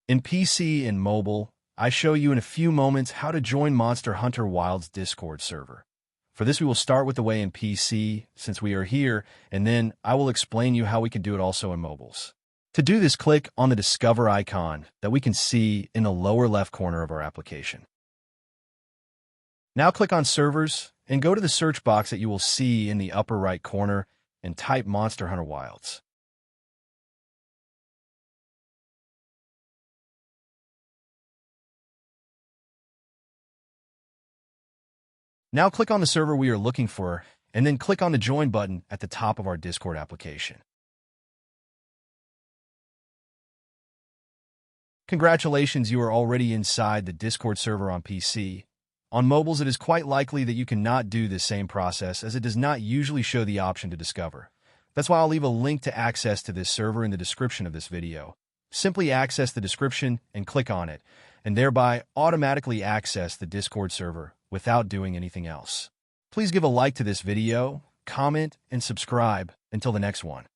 In PC and mobile, I show you in a few moments how to join Monster Hunter Wilds Discord server. For this, we will start with the way in PC, since we are here, and then I will explain you how we can do it also in mobiles. To do this, click on the Discover icon that we can see in the lower left corner of our application. Now click on Servers and go to the search box that you will see in the upper right corner and type Monster Hunter Wilds. Now click on the server we are looking for, and then click on the Join button at the top of our Discord application. Congratulations, you are already inside the Discord server on PC. On mobiles, it is quite likely that you cannot do this same process, as it does not usually show the option to discover. That's why I'll leave a link to access to this server in the description of this video. Simply access the description and click on it, and thereby automatically access the Discord server without doing anything else. Please give a like to this video, comment, and subscribe. Until the next one.